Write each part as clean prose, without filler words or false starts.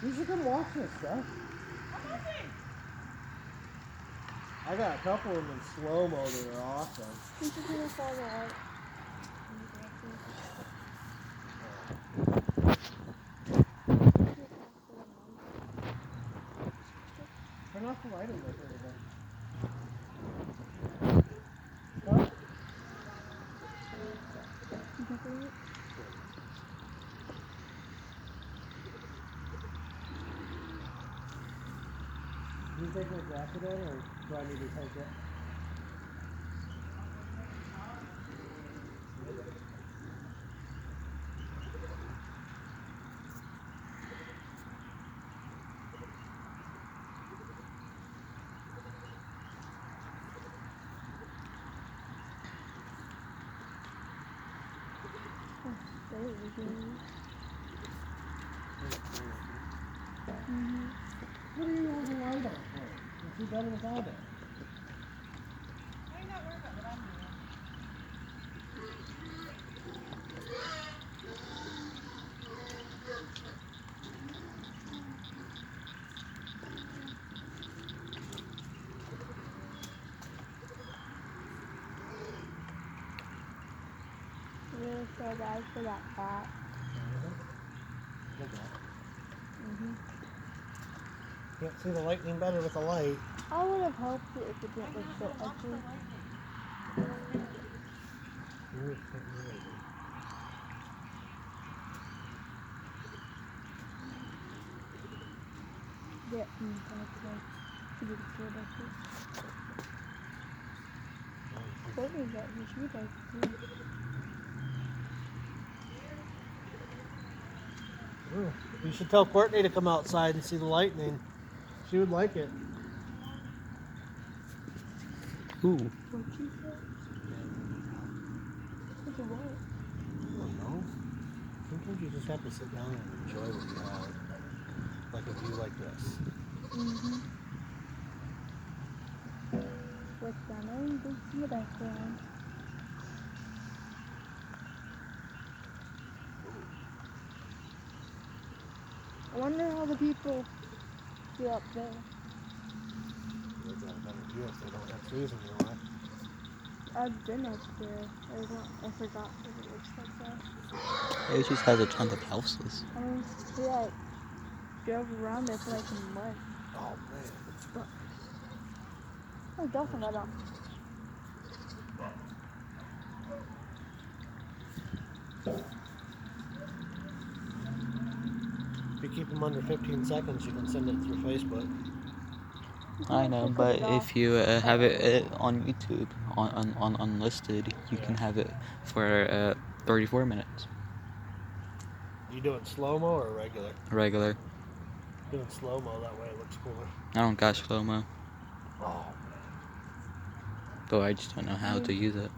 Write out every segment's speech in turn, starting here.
You should come watch this stuff. I got a couple of them in slow-mo that are awesome. You should come and follow art. Turn off the light and look a little bit. Huh? Can you take my jacket in, or do I need to take it? What are you holding the light on for? If you're done without it. Why are you not worried about what I'm doing? Really so bad for that cat. Can't see the lightning better with the light. I would have helped it if it didn't look so ugly. Yeah, that's right. She did it good, I think. Courtney's out here. She would like to see it. Ooh, you should tell Courtney to come outside and see the lightning. She would like it. Ooh. What she said? Look at what? I don't know. Sometimes you just have to sit down and enjoy what you have. Like a view like this. With Gunner, you see the background. I wonder how the people feel up there. They've got a better view if they don't have trees anymore. I've been up there. I forgot if it looks like that. It just has a ton of houses. I mean, we like drove around there for like a month. Oh man. Oh, dolphin got on. If you keep them under 15 seconds, you can send it through Facebook. I know, but if you have it on YouTube, on unlisted, you can have it for 34 minutes. You doing slow-mo or regular? Regular. Doing slow-mo, that way it looks cooler. I don't got slow-mo. Oh. Though I just don't know how to use it.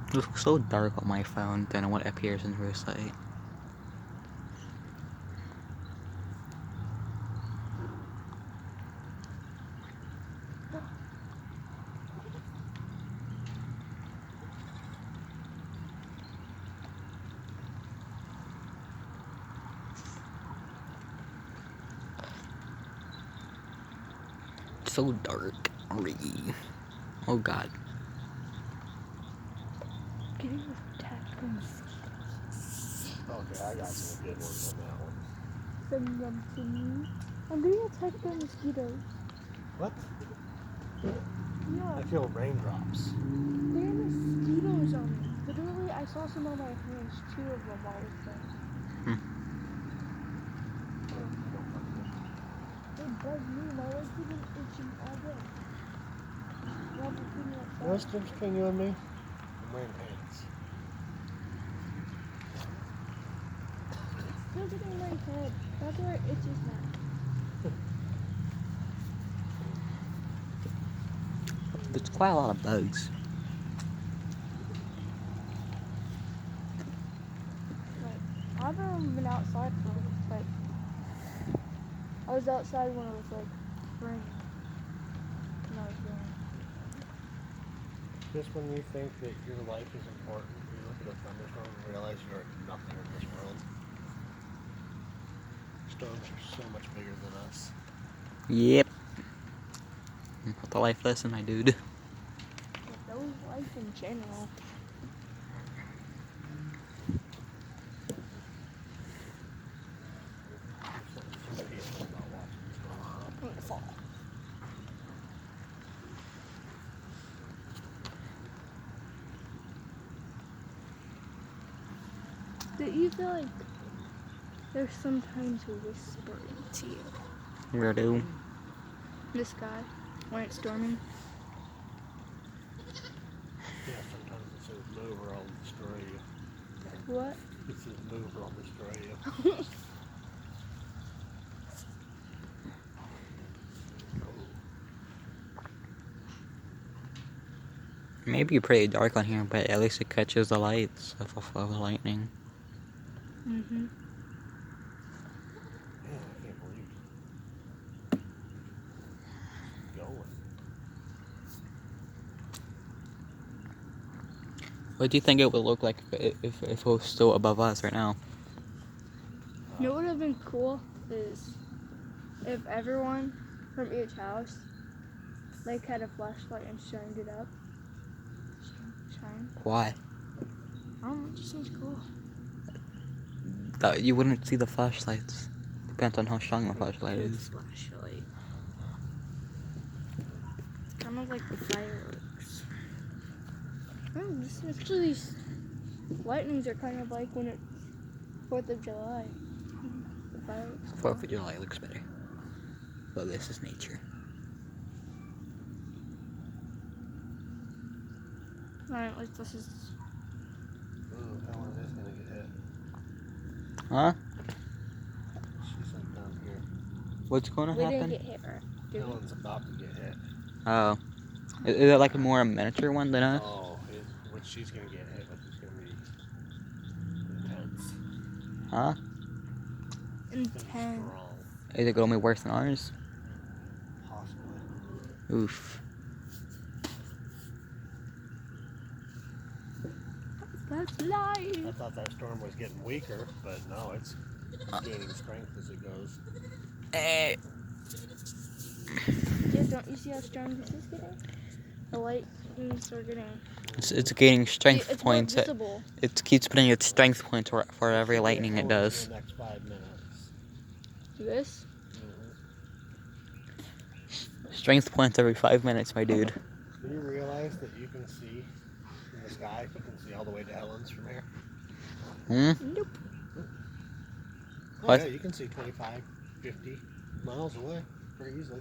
It looks so dark on my phone than what appears in real sight. So dark. Oh god. Getting attacked by mosquitoes. Okay, I got some good ones on that one. Send them to me. I'm getting attacked by mosquitoes. What? Yeah, I feel raindrops. there are mosquitoes on me. Literally, I saw some on my hands, 2 of them all of them. They bug me, my legs have been itching all day. Now I'm cleaning up You know what's the difference between you and me? I'm wearing pants. Still getting in my head. That's where it itches now. There's quite a lot of bugs. I haven't really been outside for like. I was outside when it was like spring. When I was young. Just when you think that your life is important, you look at a thunderstorm and realize you're nothing in this world. Storms are so much bigger than us. Yep. What a life lesson, my dude. But that was life in general. There's something so peaceful about watching the storm. I'm gonna fall. Do you feel like there's sometimes whispering to you? Where do? The sky when it's storming. Yeah, sometimes it says move or I'll destroy you. What? It says move or I'll destroy you. Maybe pretty dark on here, but at least it catches the lights of the lightning. Mm-hmm. Man, I can't believe it's going. What do you think it would look like if it was still above us right now? You know what would have been cool is if everyone from each house like had a flashlight and shined it up. Shine. Why? I don't know, it just seems cool. That you wouldn't see the flashlights. Depends on how strong the flashlight is. Flashlight. Kind of like the fireworks. Actually, these lightnings are kind of like when it's 4th of July. The fireworks. 4th of July looks better. But this is nature. Alright, like this is. Ooh, Helen is gonna get hit. Huh? She's like down here. What's going to We happen? didn't get hit, right? Did we? Helen's about to get hit. Oh. Is it like a more miniature one than us? Oh, what she's gonna get hit with is gonna be intense. Huh? It's gonna be Intense. strong, Is it going to be worse than ours? possibly. Oof. That's life. I thought that storm was getting weaker, but no, it's gaining strength as it goes. Eh. Dude, don't you see how strong this is getting? The lightnings are getting. It's gaining strength It's points. more visible. It keeps putting its strength points for every lightning it In does. the next 5 minutes. This? Strength points every 5 minutes, my dude. Do you realize that you can see in the sky? You can see all the way to Helen's from here. Nope. Oh What? yeah, you can see 25, 50 miles away pretty easily.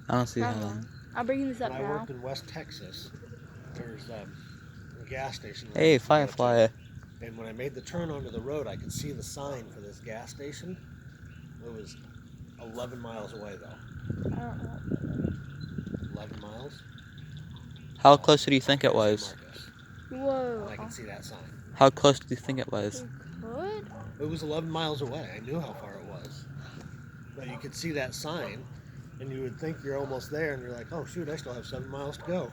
I don't see that Come one. on. I'm bringing this up When I now. worked in West Texas, there's a gas station. Hey, we go to. Firefly. And when I made the turn onto the road, I could see the sign for this gas station. It was 11 miles away, though. I don't know. 11 miles? How close do you think it San was? Marcos. Whoa. And I can see that sign. How close do you think it was? Good? It was 11 miles away. I knew how far it was. But you could see that sign, and you would think you're almost there, and you're like, oh, shoot, I still have 7 miles to go.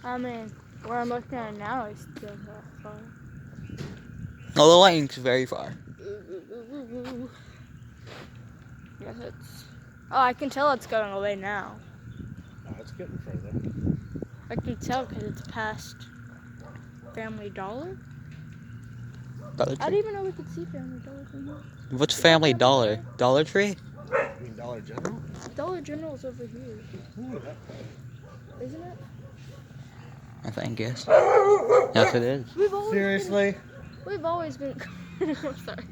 I mean, where I'm looking at now is still that far. Oh, the lightning's very far. Yes, it's. Oh, I can tell it's going away now. Oh, it's getting further. I can tell because it's past Family Dollar. Dollar I Tree? didn't even know we could see Family Dollar from here. What's Family Dollar? Dollar Tree? You mean Dollar General? Dollar General's over here, Ooh, that isn't it? I think, yes. Yes, it is. We've always Seriously? We've always been. I'm sorry.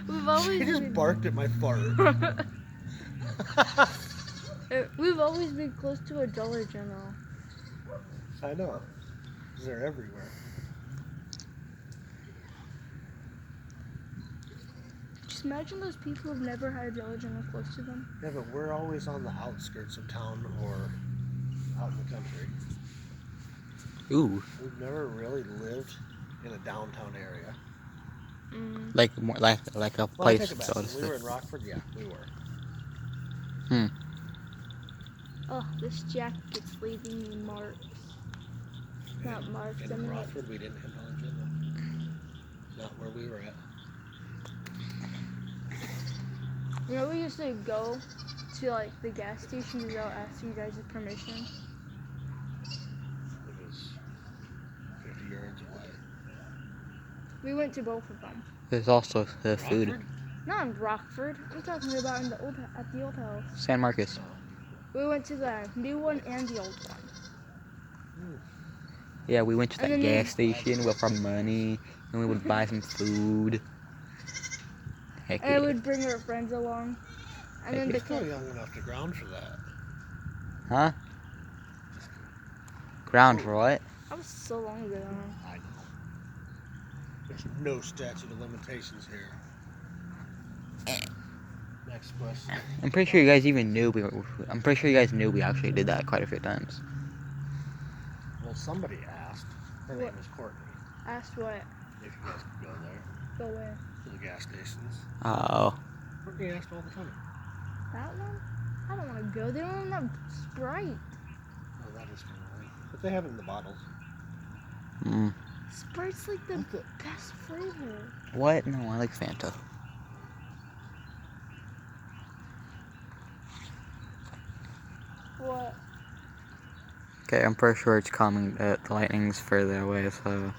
We've always He just been. barked at my fart. We've always been close to a Dollar General. I know. 'Cause they're everywhere. Just imagine those people who've never had a Dollar General close to them. Yeah, but we're always on the outskirts of town or out in the country. Ooh. We've never really lived in a downtown area. Like more like a Well, I place. take it back. So to When we speak. were in Rockford, yeah, we were. Oh, this jacket's leaving me marks. Not marks. In I mean, like, Rockford, we didn't have Dollar General. Not where we were at. you know, we used to go to like the gas station without asking you guys' permission. It was 50 yards away. We went to both of them. There's also the food. Rockford? Not in Rockford. I'm talking about in the old at the old house. San Marcos. We went to the new one and the old one. Yeah, we went to And that then gas station with our money, and we would buy some food. Heck And yeah. we'd bring our friends along. And then You're the still young enough to ground for that. Huh? Ground for what? that was so long ago. I know. There's no statute of limitations here. Next question. I'm pretty sure you guys even knew I'm pretty sure you guys knew we actually did that quite a few times. Well, somebody asked. Her What? name is Courtney. Asked what? If you guys could go there Go where? to the gas stations. Oh. Courtney asked all the time. That one? I don't want to go. They don't even have Sprite. Oh, that is kind of lame. But they have it in the bottles. Mm. Sprite's like the best flavor. What? No, I like Fanta. What? Okay, I'm pretty sure it's coming. The lightning's further away, so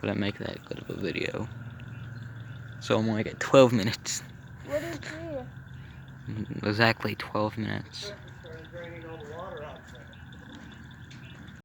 wouldn't make that good of a video. So I'm only at 12 minutes. What is it? Exactly 12 minutes.